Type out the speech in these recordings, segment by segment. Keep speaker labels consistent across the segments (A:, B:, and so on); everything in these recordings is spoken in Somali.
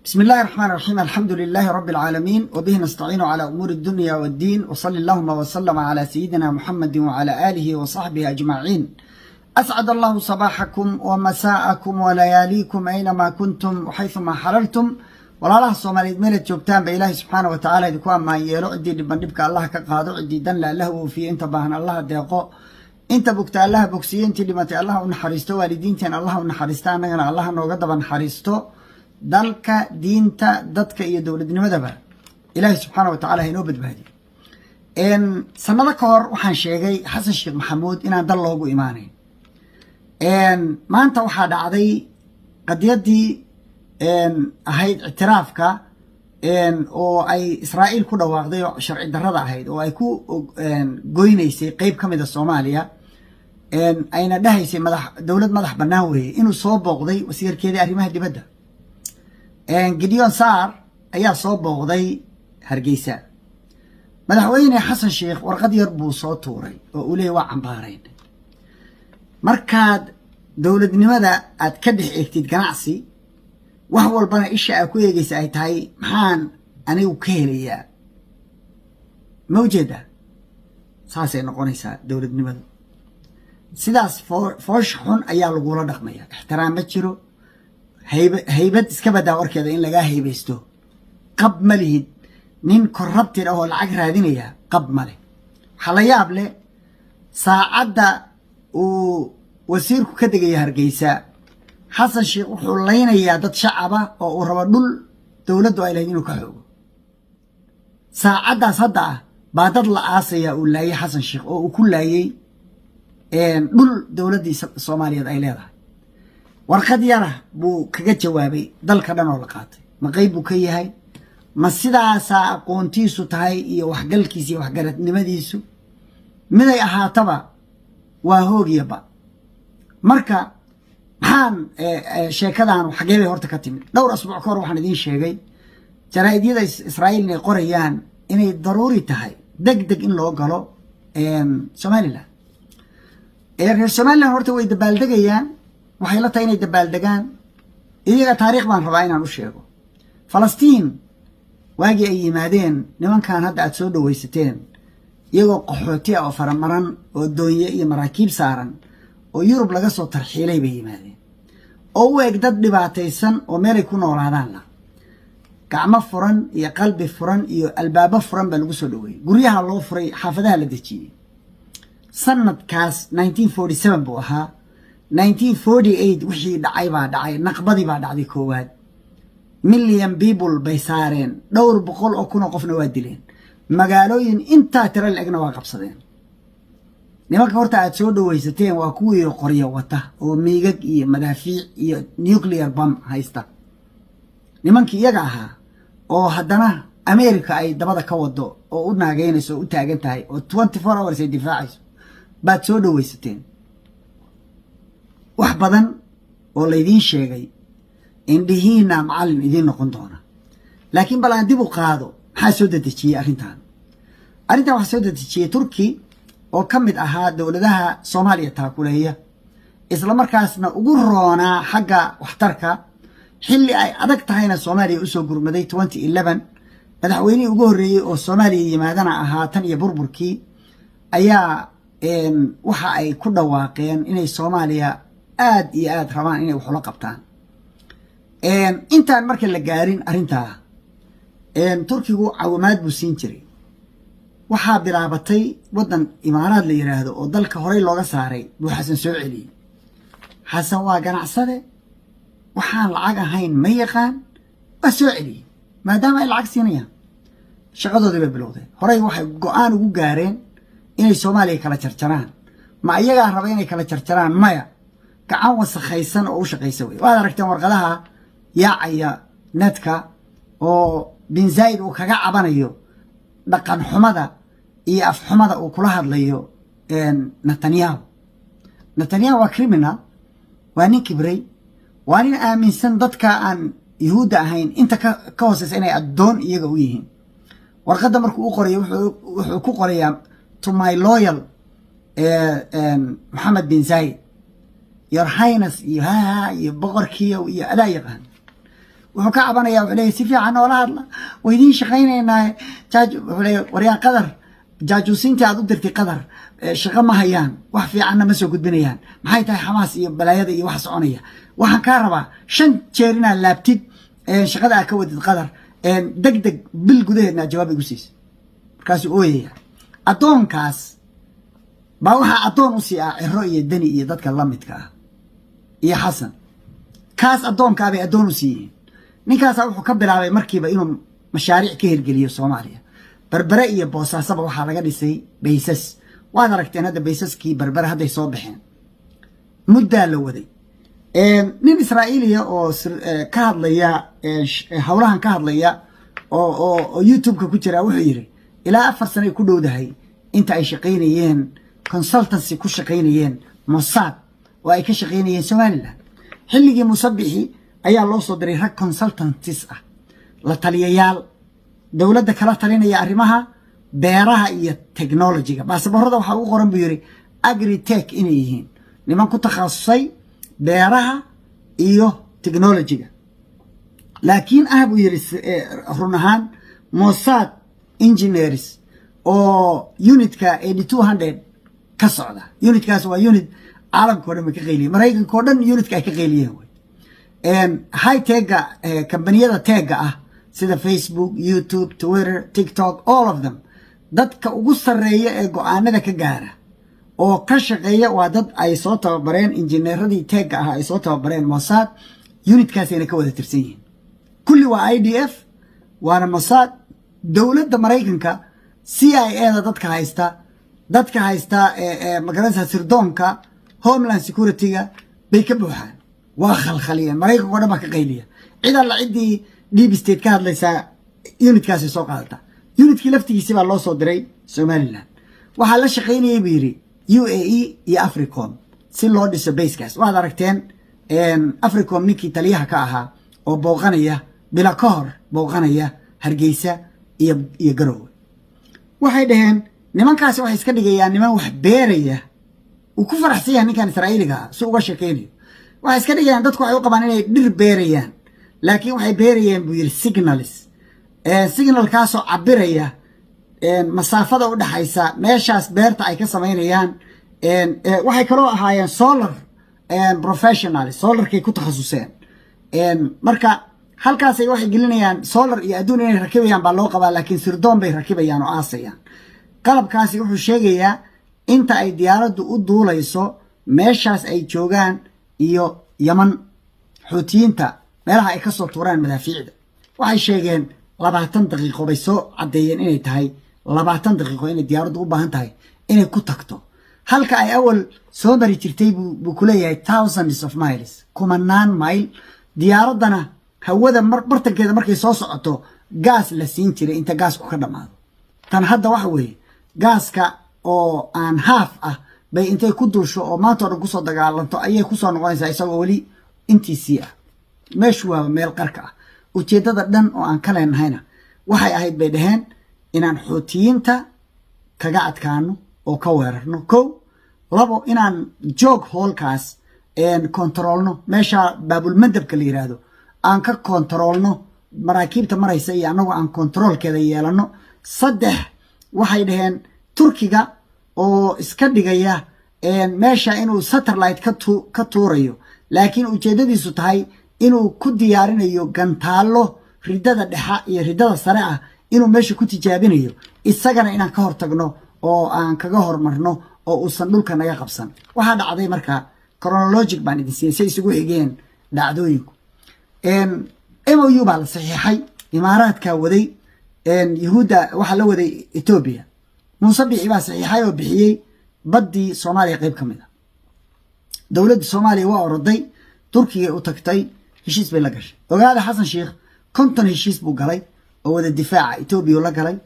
A: بسم الله الرحمن الرحيم. الحمد لله رب العالمين، وبه نستعين على أمور الدنيا والدين، وصلى اللهم وسلم على سيدنا محمد وعلى آله وصحبه أجمعين. أسعد الله صباحكم ومساءكم ولياليكم أينما كنتم وحيثما حللتم. ولا الله الصوماليد ميلة جوبتان بإله سبحانه وتعالى دكوان ما يلو عدي لبندبك الله كقادو عدي دن له في انت باهن الله ديقو انت بكت الله بكسي انت لمتي الله ونحرستو والدينتين الله ونحرستان الله نوغدبا نحرستو dalka diinta dadka iyo dawladnimadaba ilaahay subxaanahu wa ta'aala inoo badbaadiyo. sanado ka hor waxaan sheegay xasan sheekh maxamuud inaan dal loogu imaanayn. maanta waxaa dhacday qadiyadii ahayd ictiraafka oo ay Israa'iil ku dhawaaqday oo sharci darrada ahayd oo ay ku goynaysay qayb ka mid ah Soomaaliya ayna dhahaysay dawlad madax bannaan weeye inuu soo booqday wasiirkeedii arrimaha dibadda Gideon Saar ayaa soo booqday Hargeysa. madaxweyne xasan sheekh warqad yar buu soo tuuray oo uu leeyahay waa cambaarayn. markaad dawladnimada aad ka dhex eegtid ganacsi wax walbana isha aad ku eegaysa ay tahay maxaan anigu ka helayaa mawjada saasay noqonaysaa dawladnimadu. sidaas foosh xun ayaa lagula dhaqmaya. ixtiraam ma jiro, haybad iska badaa warkeeda in lagaa haybaysto. qab ma lihid. nin korrabtir ah oo lacag raadinaya qab ma leh. waxaa la yaab leh saacadda uu wasiirku ka degaya Hargeysa xasan sheekh wuxuu leynayaa dad shacaba oo uu rabo dhul dawladdu ay lahayd inuu ka xoogo. saacaddaas hadda ah baa dad la aasaya uu laayay xasan sheekh oo uu ku laayay dhul dawladdii Soomaaliyeed ay leedahay. warqad yara buu kaga jawaabay dalka dhan oo la qaatay. ma qayb buu ka yahay? ma sidaasaa aqoontiisu tahay iyo waxgalkiisa iyo waxgaradnimadiisu? miday ahaataba waa hoogiyaba. marka maxaan sheekadan xagee bay horta ka timid? dhowr asbuuc ka hor waxaan idiin sheegay jaraa'idyada Israa'iil inay qorayaan inay daruuri tahay degdeg in loo galo Somaliland. reer Somaliland horta way dabaaldegayaan. waxay la tahay inay dabaaldegaan. iyaga taariikh baan rabaa inaan u sheego. Falastiin waagii ay yimaadeen nimankan hadda aad soo dhawaysateen iyagoo qaxooti ah oo faramaran oo doonye iyo maraakiib saaran oo Yurub laga soo tarxiilay bay yimaadeen oo u eg dad dhibaataysan oo meelay ku noolaadaan la gacmo furan iyo qalbi furan iyo albaabo furan baa lagu soo dhaweeyay. guryaha loo furay, xaafadaha la dejiyay. sanadkaas 1947 buu ahaa. 1948 wixii dhacay baa dhacay. naqbadii baa dhacday koowaad. million people bay saareen. dhowr boqol oo kun oo qofna waa dileen. magaalooyin intaa tiro la-egna waa qabsadeen. nimanka horta aad soo dhawaysateen waa kuwii qoryo wata oo miigag iyo madaafiic iyo nuclear bomb haysta. nimankii iyaga ahaa oo haddana America ay dabada ka wado oo u naageynayso oo u taagan tahay oo 24 hours ay difaacayso baad soo dhawaysateen. wax badan oo laydiin sheegay indhihiina macallin idiin noqon doona. laakiin bal aan dib u qaado maxaa soo dedejiyey arrintan waxaa soo dedejiyey Turki oo ka mid ahaa dawladaha Soomaaliya taakuleeya isla markaasna ugu roonaa xagga waxtarka xilli ay adag tahayna Soomaaliya u soo gurmaday 2011. madaxweynihii ugu horreeyay oo Soomaaliya yimaadana ahaa tan iyo burburkii ayaa waxa ay ku dhawaaqeen inay Soomaaliya aad iyo aad rabaan inay wax ula qabtaan. intaan marka la gaarin arrintaa Turkigu caawimaad buu siin jiray. waxaa bilaabatay waddan Imaaraad la yiraahdo oo dalka horey looga saaray buu xasan soo celiyay. xasan waa ganacsade, waxaan lacag ahayn ma yaqaan, waa soo celiyay maadaama ay lacag siinayaan. shaqadoodii bay bilowdeen. horey waxay go'aan ugu gaareen inay Soomaaliya kala jarjaraan. ma iyagaa raba inay kala jarjaraan? maya, gacan wasakhaysan oo u shaqaysa wey. waad aragteen warqadaha yaacaya netka oo bin Zaid uu kaga cabanayo dhaqan xumada iyo af xumada uu kula hadlayo Netanyahu waa criminal, waa nin kibray, waa nin aaminsan dadka aan yuhuudda ahayn inta ka hooseysa inay addoon iyaga u yihiin. warqadda markuu u qorayo wuxuu ku qorayaa to my loyal Mohammed bin Zayed, your highness iyo boqorkiiyo iyo adaa yaqaan. وحكا عبانا يا وحليه سيفي عنا ولا هدلا ويدين شقينينا وحليه وريا قدر jaajuusiintii aad u dirtay qadar shaqo ma hayaan wax fiicanna ma soo gudbinayaan maxay tahay xamaas iyo balaayada iyo wax soconaya waxaan ka rabaa 5 jeer inaad laabtid shaqada aad ka wadid qadar degdeg bil gudaheedna jawaab igu siis markaas ooyaya adoonkaas baa waxa adoon u sii ah Ciro iyo Dani iyo dadka la midka ah iyo Xasan kaas adoonka bay adoon u siiyeen ninkaas wuxuu ka bilaabay markiiba inuu mashaariic ka hirgeliyo Soomaaliya berbere iyo boosaaso waxa laga dhisay baysas waad aragteen hadda baysaskii berbere hadday soo baxeen muddo la waday nin Israa'iiliya oo ka hadlaya hawlahan ka hadlaya oo YouTube-ka ku jira wuxuu yiri ilaa 4 sano ku dhowdahay inta ay shaqeynayeen consultancy ku shaqeynayeen Mossad oo ay ka shaqeynayeen Soomaaliland xilligii Musabixi ayaa loo soo diray rag consultants ah la taliyayaal dawladda kala talinaya arrimaha beeraha iyo technology-ga baasaboorada waxa uu qoran buu yiri agri-tech inay yihiin niman ku takhasusay beeraha iyo technology-ga laakiin buu yiri run ahaan Mossad engineers oo unitka 8200 ka socda unitkaas waa unit caalamka oo dhan ka qeyliyay Mareykanka oo dhan unitka ay ka qeyliyeen high tech-ga kambaniyada tech-ga ah sida Facebook, YouTube, Twitter, TikTok, all of them dadka ugu sareeya ee go'aanada ka gaara oo ka shaqeeya waa dad ay soo tababareen injineeradii tech ah ay soo tababareen Mossad unitkaasina ka wada tirsan yihiin kulli waa IDF waana Mossad dawladda Mareykanka CIA-da dadka haysta magaalada sirdoonka Homeland Security-ga bay ka buuxaan waa khalkhaliyeen Mareykanka oo dhan ka qeyliya cid alla cidii deep state ka hadlaysa unitkaasi soo qaadata unitkii laftigiisa baa loo soo diray Somaliland waxa la shaqeynayay biiri UAE iyo Africom si loo dhiso basekaas waad aragteen Africom ninkii taliyaha ka ahaa oo booqanaya bila ka hor booqanaya Hargeysa iyo Garowe waxay dhaheen nimankaasi waxay iska dhigayaan niman wax beeraya oo ku faraxsan yahay ninkan Israa'iiliga soo uga shaqeynay waxay iska dhigayaan dadku waxay u qabaan inay dhir beerayaan laakiin waxay beerayeen buu yiri signal kaasoo cabiraya masaafada u dhaxaysa meeshaas beerta ay ka sameynayaan waxay kaloo ahaayeen solar professionals solarkay ku takhasuseen marka halkaas ay waxay gelinayaan solar iyo adduun inay rakibayaan baa loo qabaa laakiin sirdoon bay rakibayaan oo aasayaan qalabkaasi wuxuu sheegayaa inta ay diyaaraddu u duulayso meeshaas ay joogaan iyo Yaman xuutiyiinta meelaha ay ka soo tuuraan madaafiicda waxay sheegeen 20 daqiiqo bay soo cadeeyeen inay tahay 20 daqiiqo inay diyaaraddu u baahan tahay inay ku tagto halka ay awal soo mari jirtay buu ku leeyahay thousands of miles kumanaan mile diyaaradana hawada bartankeeda markay soo socoto gaas la siin jiray inta gaasku ka dhamaado tan hadda waxa weeye gaaska oo aan half ah bay intay ku duusho oo maanta oo dhan ku soo dagaalanto ayay ku soo noqonaysaa isagoo wali intiisii ah meeshu waa meel qarka ah ujeedada dhan oo aan ka leenahayna waxay ahayd bay dhaheen inaan xuutiyiinta kaga adkaano oo ka weerarno kow labo inaan joog hoolkaas kontrolno meesha baabul madabka la yiraahdo aan ka kontrolno maraakiibta maraysa iyo anagu aan kontrolkeeda yeelano saddex waxay dhaheen Turkiga oo iska dhigaya meesha inuu satellite ka tuurayo laakiin ujeedadiisu tahay inuu ku diyaarinayo gantaalo ridada dhexa iyo ridada sare ah inuu meesha ku tijaabinayo isagana inaan ka hortagno oo aan kaga hormarno oo uusan dhulka naga qabsan waxa dhacday marka chronologic baan idin siiyay isugu xigeen dhacdooyinku MOU baa la saxiixay imaaraadka waday yahuuda waxa la waday Ethiopia Musabixi baa saxiixay oo bixiyay badii Soomaaliya qayb kamid ah dawladda Soomaaliya waa oroday Turkiga u tagtay heshiis bay la gashay ogaada Xasan Sheekh konton heshiis buu galay oo wada difaaca Ethiopia la galay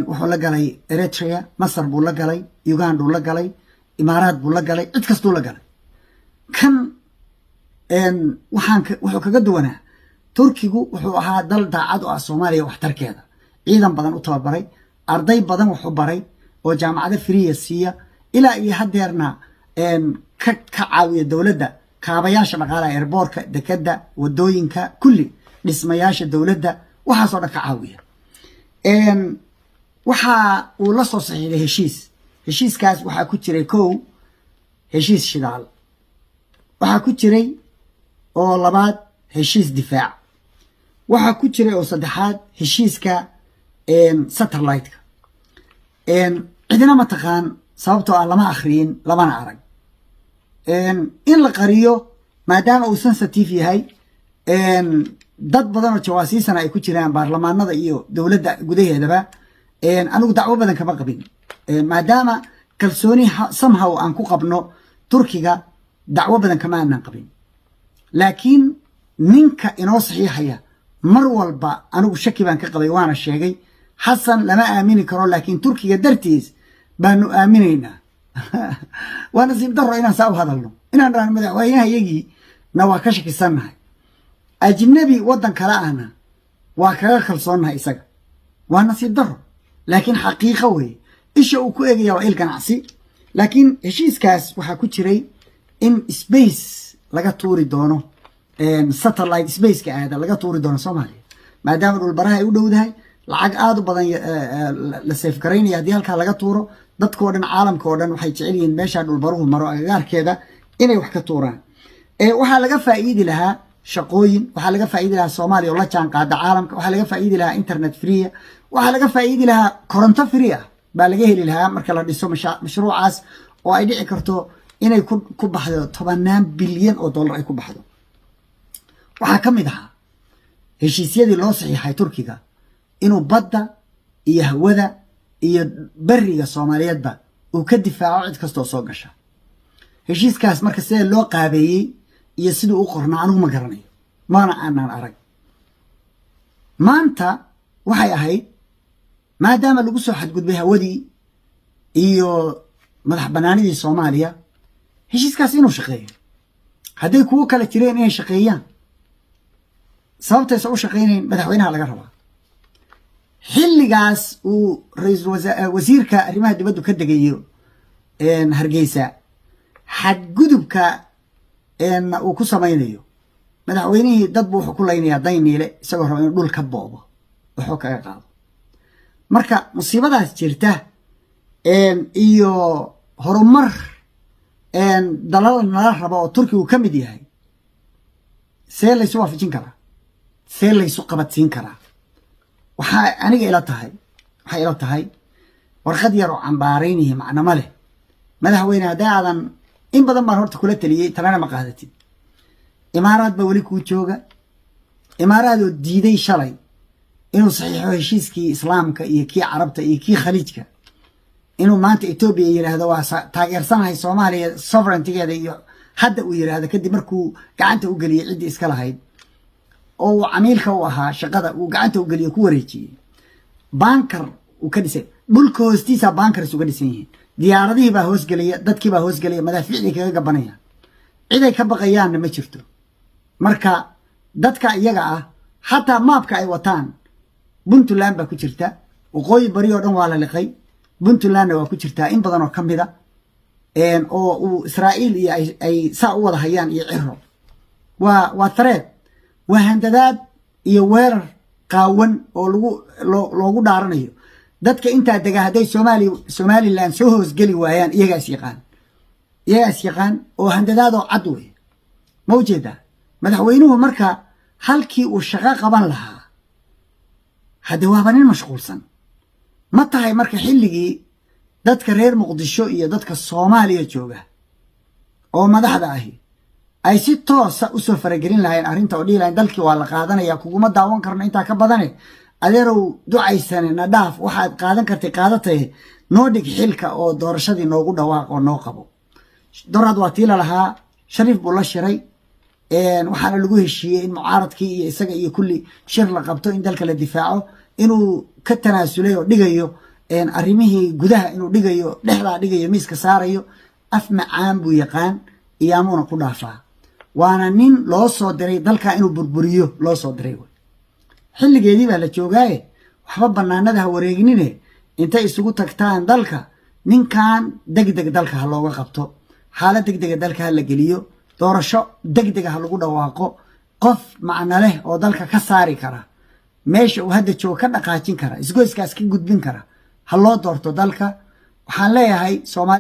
A: wuxuu la galay Eritrea Masar buu la galay Uganda buu la galay Imaaraad buu la galay cid kastuu la galay kan wuxuu kaga duwanaa Turkigu wuxuu ahaa dal daacad oo Soomaaliya wax tarkeeda ciidan badan u tababaray arday badan wuxuu baray oo jaamacado free siiya ilaa iyo hadeerna ka caawiya dawladda kaabayaasha dhaqaalaha airboortka dekada wadooyinka kulli dhismayaasha dowladda waxaasoo dhan ka caawiya waxa uu la soo saxiixday heshiiskaas waxaa ku jiray kow heshiis shidaal waxaa ku jiray oo labaad heshiis difaac waxaa ku jiray oo saddexaad heshiiska satellite-ka cidina ma taqaan sababtoo ah lama akhriyin lamana arag in la qariyo maadaama uu sensitive yahay dad badan oo jawaasiisana ay ku jiraan baarlamaanada iyo dowladda gudaheedaba anigu dacwo badan kama qabin maadaama kalsooni somehow aan ku qabno turkiga dacwo badan kama aanan qabin laakiin ninka inoo saxiixaya mar walba anigu shaki baan ka qabay waana sheegay xasan lama aamini karo laakiin turkiga dartiis baanu aaminaynaa waa nasiib daro inaan saa u hadalno inaan dhahan madaxweynehayagii na waa ka shakisannahay ajnabi waddan kale ahna waa kaga kalsoonnahay isaga waa nasiib daro laakiin xaqiiqo weeye isha uu ku eegaya waa il ganacsi laakiin heshiiskaas waxaa ku jiray in space laga tuuri doono satellite spaceka aada laga tuuri doono soomaaliya maadaama dhulbaraha ay u dhowdahay lacag aada u badan la seefgaraynaya haddii halkaa laga tuuro dadkao dhan caalamka oo dhan waxay jecel yihiin meeshaa dhulbaruhu maro agagaarkeeda inay wax ka tuuraan waxaa laga faa'iidi lahaa shaqooyin waxaa laga faa'iidi lahaa soomaaliya oo la jaan qaada caalamka waxaa laga faa'iidi lahaa internet free waxaa laga faa'iidi lahaa koronto free ah baa laga heli lahaa marka la dhiso mashruucaas oo ay dhici karto inay ku baxdo 10 bilyan oo dollar ay ku baxdo waxaa ka mid ahaa heshiisyadii loo saxiixay turkiga inuu badda iyo hawada iyo bariga soomaaliyeedba uu ka difaaco cid kastoo soo gasha heshiiskaas marka sida loo qaabeeyey iyo siduu u qornaa anigu ma garanayo maana aanan arag maanta waxay ahayd maadaama lagu soo xadgudbay hawadii iyo madax banaanidii soomaaliya heshiiskaas inuu shaqeeyo hadday kuwo kale jireen inay shaqeeyaan sababtaysa u shaqaynayn madaxweynaha laga rabaa xilligaas uu ra-iisul wasiirka arrimaha dibaddu ka degayo hargeysa xadgudubka uu ku samaynayo madaxweynihii dad buu wuxuu ku laynayaa dayniile isagoo raba inuu dhul ka boobo wuxuu kaga qaado marka musiibadaas jirta iyo horumar dalal nala raba oo turkigu ka mid yahay see laysu waafajin karaa see laysu qabadsiin karaa waxaa aniga waxay ila tahay warqad yar oo cambaaraynihi macnama leh madaxweyne haddii aadan in badan baan horta kula taliyey talana ma qaadatid imaaraad baa weli kuu jooga imaaraadoo diiday shalay inuu saxiixo heshiiskii islaamka iyo kii carabta iyo kii khaliijka inuu maanta etoobiya yidhaahdo waa taageersanahay soomaaliya sovereigntigeeda iyo hadda uu yidhaahdo kadib markuu gacanta u geliyey ciddii iska lahayd oo uu camiilka u ahaa shaqada uu gacanta u geliyo ku wareejiyey baankar uu ka dhisay dhulka hoostiisa baankars uga dhisan yihiin diyaaradihii baa hoosgelaya dadkii baa hoosgelaya madaafiicdii kaga gabanaya ciday ka baqayaanna ma jirto marka dadka iyaga ah xataa maabka ay wataan puntland baa ku jirta waqooyi bari oo dhan waa la liqay puntlandna waa ku jirtaa in badan oo ka mida oo uu israa'iil iyo ay saa u wada hayaan iyo ciro waa tareed waa handadaad iyo weerar qaawan oo loogu dhaaranayo dadka intaa dega hadday somaliland soo hoosgeli waayaan iyagaas yaqaan oo handadaadoo cad wey ma ujeedaa madaxweynuhu marka halkii uu shaqo qaban lahaa hadde waaba nin mashquulsan ma tahay marka xilligii dadka reer muqdisho iyo dadka soomaaliya jooga oo madaxda ahi ay si toosa u soo faragelin lahayn arrinta oo dhihi lahayn dalkii waa la qaadanaya kuguma daawan karno intaa ka badane adeerow ducaysane na dhaaf waxaad qaadan kartay qaadatay noo dhig xilka oo doorashadii noogu dhawaaq oo noo qabo doraad waa tii lalahaa shariif buu la shiray waxaana lagu heshiiyey in mucaaradkii iyo isaga iyo kulli shir la qabto in dalka la difaaco inuu ka tanaasulay oo dhigayo arrimihii gudaha inuu dhigayo dhexdaa dhigayo miiska saarayo af macaan buu yaqaan iyaamuuna ku dhaafaa waana nin loo soo diray dalka inuu burburiyo loo soo diray xilligeedii baa la joogaaye waxba bannaanada ha wareegnine intay isugu tagtaan dalka ninkan degdeg dalka ha looga qabto xaalad degdega dalka ha la geliyo doorasho degdeg ah lagu dhawaaqo qof macna leh oo dalka ka saari kara meesha uu hadda joogo ka dhaqaajin kara isgoyskaas ka gudbin kara ha loo doorto dalka waxaan leeyahay Soomaali